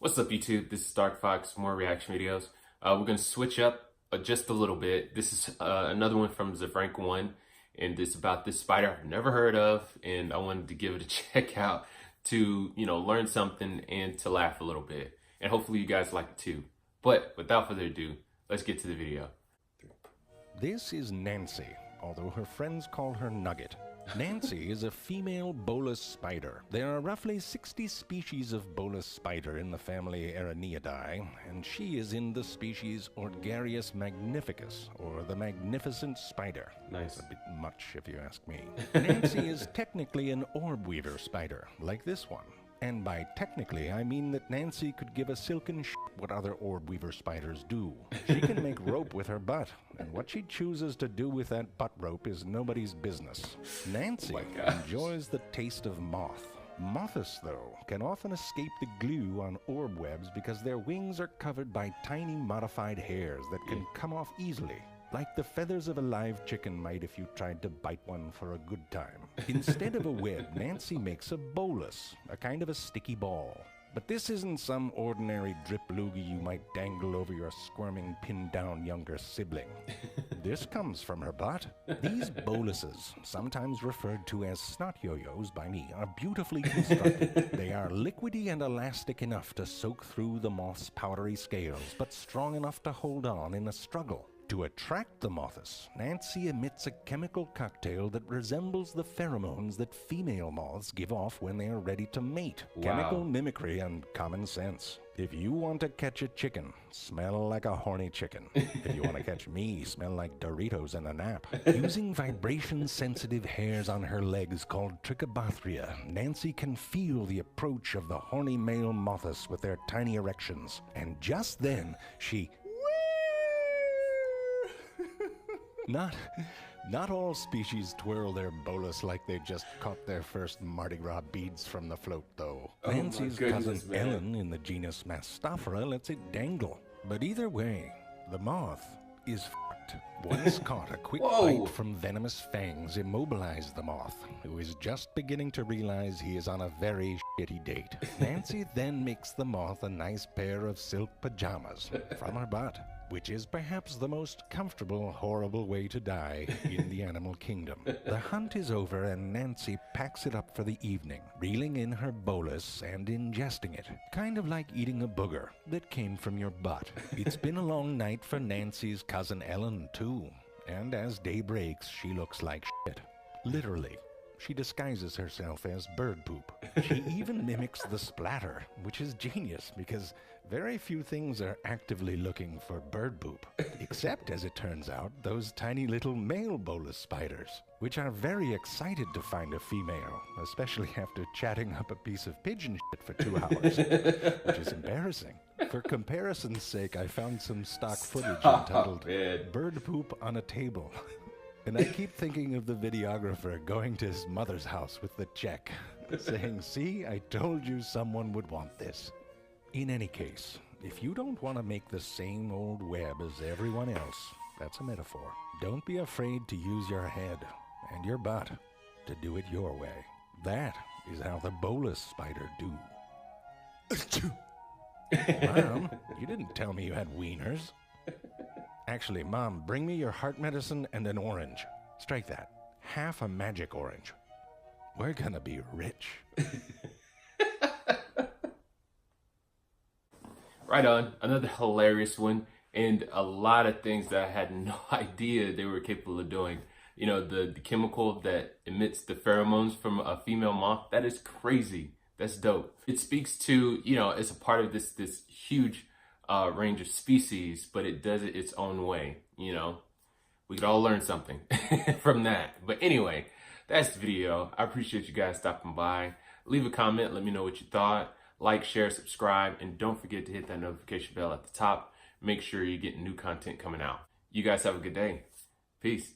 What's up, YouTube? This is Dark Fox, more reaction videos. We're going to switch up just a little bit. This is another one from Zefrank 1, and it's about this spider I've never heard of, and I wanted to give it a check out to, learn something and to laugh a little bit. And hopefully you guys like it too. But without further ado, let's get to the video. This is Nancy, although her friends call her Nugget. Nancy is a female Bolas spider. There are roughly 60 species of Bolas spider in the family Araneae, and she is in the species Ordgarius magnificus, or the magnificent spider. Nice. A bit much, if you ask me. Nancy is technically an orb weaver spider, like this one. And by technically, I mean that Nancy could give a silken what other orb weaver spiders do. She can make rope with her butt, and what she chooses to do with that butt rope is nobody's business. Nancy enjoys the taste of moth. Moths, though, can often escape the glue on orb webs because their wings are covered by tiny modified hairs that can come off easily, like the feathers of a live chicken might if you tried to bite one for a good time. Instead of a web, Nancy makes a bolus, a kind of a sticky ball. But this isn't some ordinary drip loogie you might dangle over your squirming, pinned-down younger sibling. This comes from her butt. These boluses, sometimes referred to as snot yo-yos by me, are beautifully constructed. They are liquidy and elastic enough to soak through the moth's powdery scales, but strong enough to hold on in a struggle. To attract the moths, Nancy emits a chemical cocktail that resembles the pheromones that female moths give off when they are ready to mate. Wow. Chemical mimicry and common sense. If you want to catch a chicken, smell like a horny chicken. If you want to catch me, smell like Doritos in a nap. Using vibration-sensitive hairs on her legs called trichobothria, Nancy can feel the approach of the horny male moths with their tiny erections. And just then, she... Not all species twirl their bolus like they just caught their first Mardi Gras beads from the float, though. Oh, Nancy's cousin Ellen in the genus Mastophora lets it dangle. But either way, the moth is f***ed. Once caught, a quick bite from venomous fangs immobilized the moth, who is just beginning to realize he is on a very shitty date. Nancy then makes the moth a nice pair of silk pajamas from her butt, which is perhaps the most comfortable, horrible way to die in the animal kingdom. The hunt is over and Nancy packs it up for the evening, reeling in her bolus and ingesting it, kind of like eating a booger that came from your butt. It's been a long night for Nancy's cousin Ellen, too, and as day breaks, she looks like shit. Literally. She disguises herself as bird poop. She even mimics the splatter, which is genius because very few things are actively looking for bird poop, except, as it turns out, those tiny little male bolus spiders, which are very excited to find a female, especially after chatting up a piece of pigeon shit for 2 hours, which is embarrassing. For comparison's sake, I found some stock footage entitled Bird Poop on a Table. And I keep thinking of the videographer going to his mother's house with the check, saying, "See, I told you someone would want this." In any case, if you don't want to make the same old web as everyone else, that's a metaphor. Don't be afraid to use your head and your butt to do it your way. That is how the Bolas spider do. Mom, you didn't tell me you had wieners. Actually, Mom, bring me your heart medicine and an orange. Strike that. Half a magic orange. We're gonna be rich. Right on. Another hilarious one, and a lot of things that I had no idea they were capable of doing. The chemical that emits the pheromones from a female moth, that is crazy. That's dope. It speaks to, it's a part of this huge range of species, but it does it its own way. We could all learn something from that. But anyway, that's the video. I appreciate you guys stopping by. Leave a comment, let me know what you thought. Like, share, subscribe, and don't forget to hit that notification bell at the top. Make sure you're getting new content coming out. You guys have a good day. Peace.